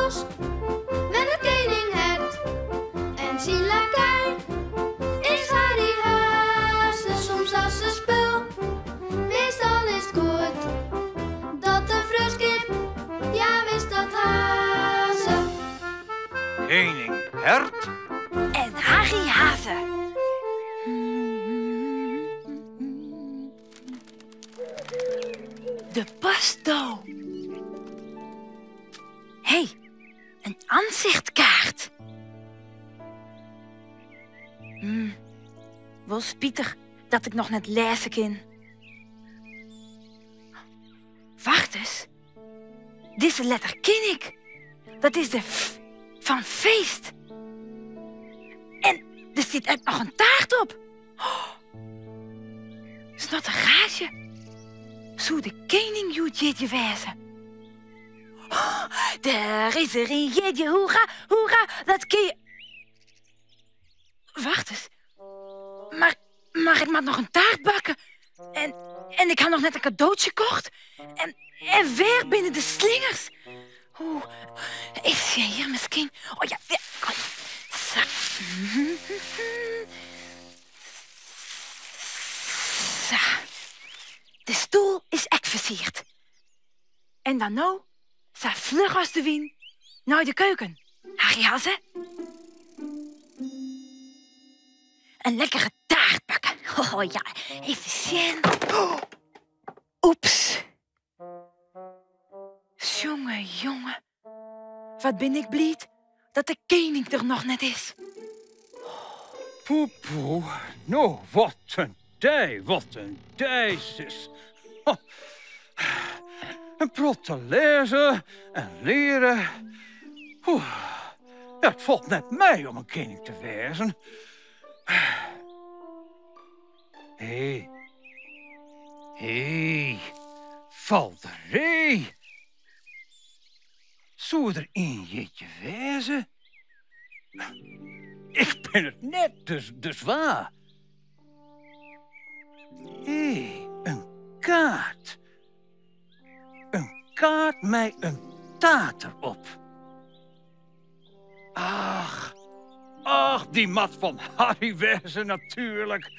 bos met een koninghert en zijn lakij is Harry Haase soms als een spul. Meestal is het goed dat de fruskip, ja wist dat Haase. Koninghert en Harry Haase. De pasto. Hé, een aanzichtkaart. Wel spietig dat ik nog net lezen kan. Wacht eens. Deze letter ken ik. Dat is de F van feest. En er zit ook nog een taart op. Snot een gaasje. Zou de koning jeetje wezen? Daar is er een jeetje, hoera, hoera, dat kun je... Wacht eens. Maar ik moet nog een taart bakken. En ik had nog net een cadeautje gekocht. En weer binnen de slingers. Oeh, even zien hier misschien. Oh ja, ja. Zo. Zo. De stoel is ek versierd. En dan nou, zo vlug als de wind, naar de keuken. Harry Haase. Een lekkere taart bakken. Oh ja, even zien. Oh. Oeps. Jongen. Wat ben ik blij dat de koning er nog net is. Poepoe, nou, wat een dijs. Een prot te lezen en leren. Ja, het valt net mij om een koning te wezen. Hé, valderij. Zou er een jeetje wezen? Ik ben het net, dus waar. Hé, een kaart. Een kaart met een taart erop. Ach, die mat van Harry wezen natuurlijk.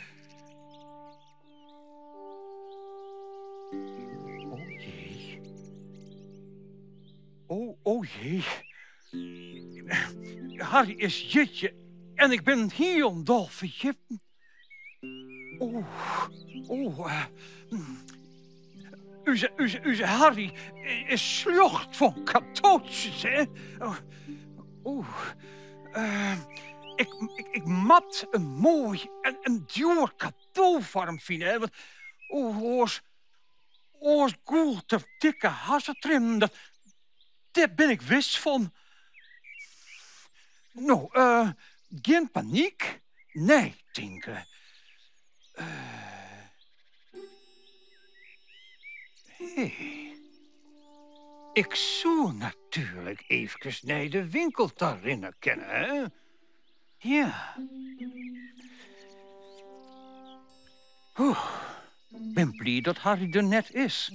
Oh jee. Harry is jitje en ik ben heel dol vergeten. Uze Harry is slucht van cadeautjes, hè? Ik mat een mooi en een duur cadeau voor hem vinden, hè? Want oors goeld of dikke hassetrim, daar ben ik wist van. Nou, geen paniek. Nee, denken. Ik zou natuurlijk even naar de winkel daarin kennen, hè? Ja. Ben blij dat Harry er net is.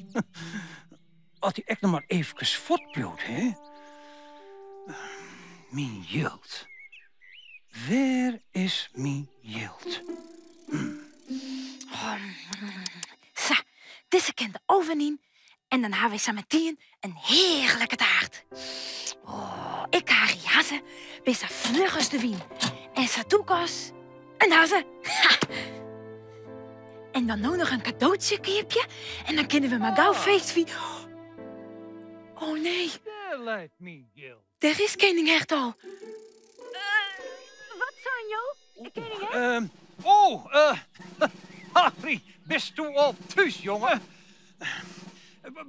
Als hij echt nog maar even voortblijft, hè? Mijn jild. Waar is mijn jild? Zo, deze kent de oven in. En dan hebben we samen een heerlijke taart. Oh, ik Harry Haase, ben zo vlug als de wind. En Satoekos, een hazen. En dan nou nog een cadeautje keepje. En dan kunnen we maar gauw feest vieren. Oh nee. Daar lijkt me jild. Er is koninghert al. Wat, Sanjo? Koninghert? Harry, bist u al thuis, jongen?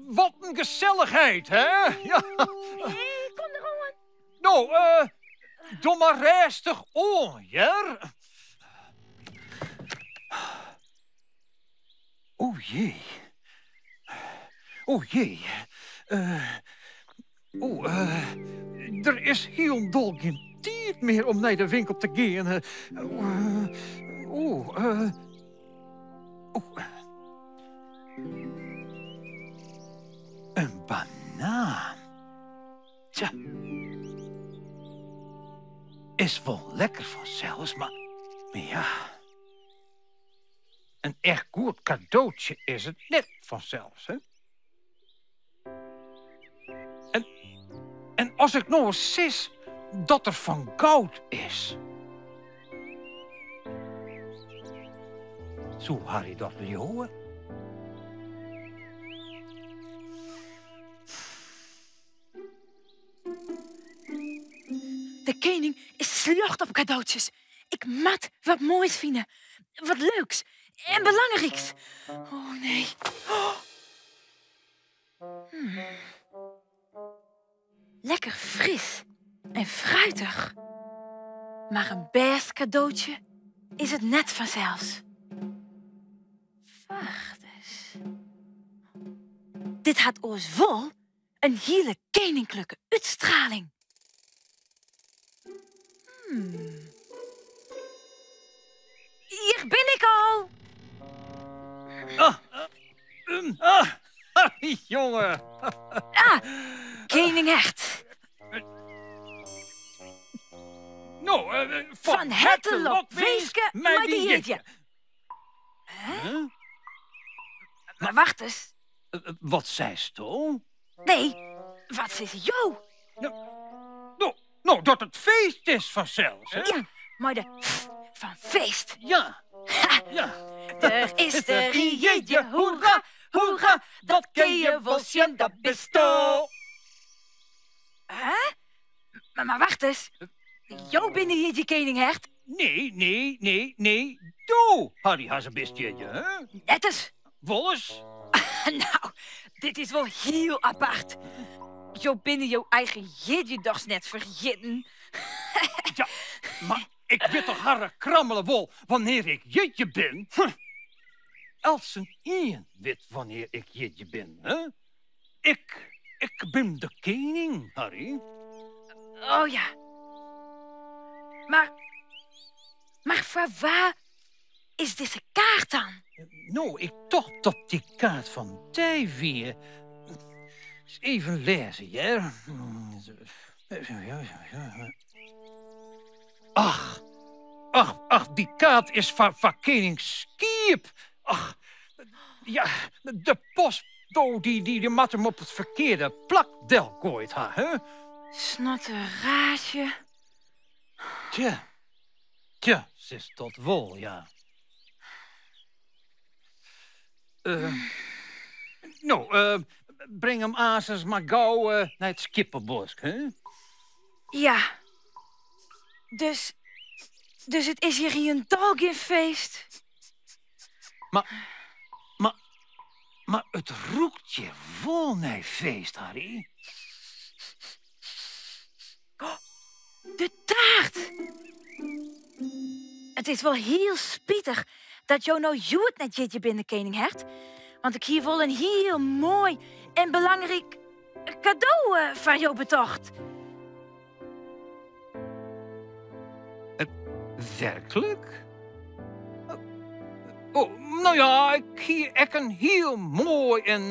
Wat een gezelligheid, hè? Ja. Nee, kom er gewoon. Nou, doe maar rustig on, ja? Oh jee. Er is heel dol geen tijd meer om naar de winkel te gaan. Een banaan. Tja, is wel lekker vanzelfs, maar ja. Een echt goed cadeautje is het net vanzelfs, hè? En als ik nou eens zie dat er van goud is. Zo Harry dat leeuwen. De koning is slecht op cadeautjes. Ik moet wat moois vinden. Wat leuks en belangrijks. Oh, nee. Oh. Lekker fris en fruitig. Maar een best cadeautje is het net vanzelfs. Wacht eens. Dit had ons wel een hele koninklijke uitstraling. Hier ben ik al. Jongen. Koning Hert. Nou, Van harte lok weeske maar die jeetje. Huh? Maar wacht eens. Wat zei ze? Nee, wat zit jou? Nou, dat het feest is vanzelfs, hè? Ja, maar de van feest. Ja. Ha, Ja. er is de rietje, hoera, hoera, dat ken je wel zien, dat besto. Hè? Maar wacht eens. Jou binnen je koning Hert? Nee. Doe, Harry Hazebistje, hè? Net eens. Wolles? Nou, dit is wel heel apart. Jou binnen jouw eigen jeetje dags net vergeten. Ja, maar ik weet toch harre krammelen wol wanneer ik jeetje ben? Als een ien weet wanneer ik jeetje ben, hè? Ik ben de koning, Harry. Oh ja. Maar voor waar is deze kaart dan? Nou, ik dacht dat die kaart van Tij weer. Eens even lezen, ja. Ach, die kaart is van koning Skiep. Ach, ja, de post, die mat hem op het verkeerde plakdel gooit, hè? Snotteraasje. Tja, ze is tot wol, ja. Breng hem azers maar gauw naar het Skipperbosk, hè? Ja. Dus het is hier een Dalgin-feest. Maar het roekt je vol naar feest, Harry. Oh, de taart! Het is wel heel spietig dat jou nou joet net jeetje binnen koning Hert. Want ik hier wel een heel mooi en belangrijk cadeau van jou betocht. Werkelijk? Nou ja, ik hier echt een heel mooi en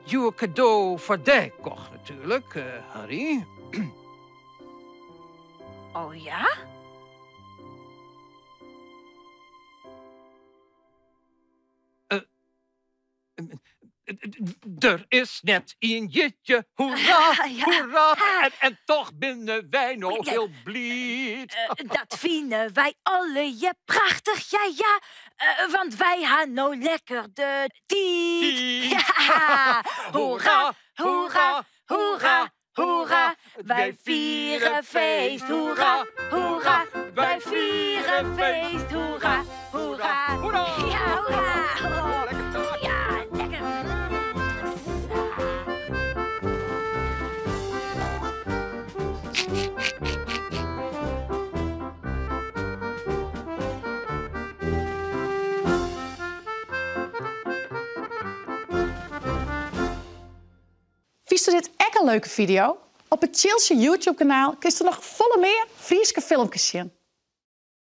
duur cadeau voor dich kocht natuurlijk, Harry. Oh ja? Er is net een jitje, hoera, Ja. hoera. En toch binnen wij nog heel blied. Dat vinden wij alle je prachtig, ja. Want wij gaan nou lekker de tiet. Ja. Hoera, hoera, hoera, hoera. Wij vieren feest, hoera, hoera. Wij vieren feest, hoera, hoera. Hoera. Ja, hoera. Lekker taart. Ja, lekker. Vist u dit echt een leuke video? Op het Chilsje YouTube-kanaal kun je er nog volle meer Frieske filmpjes zien.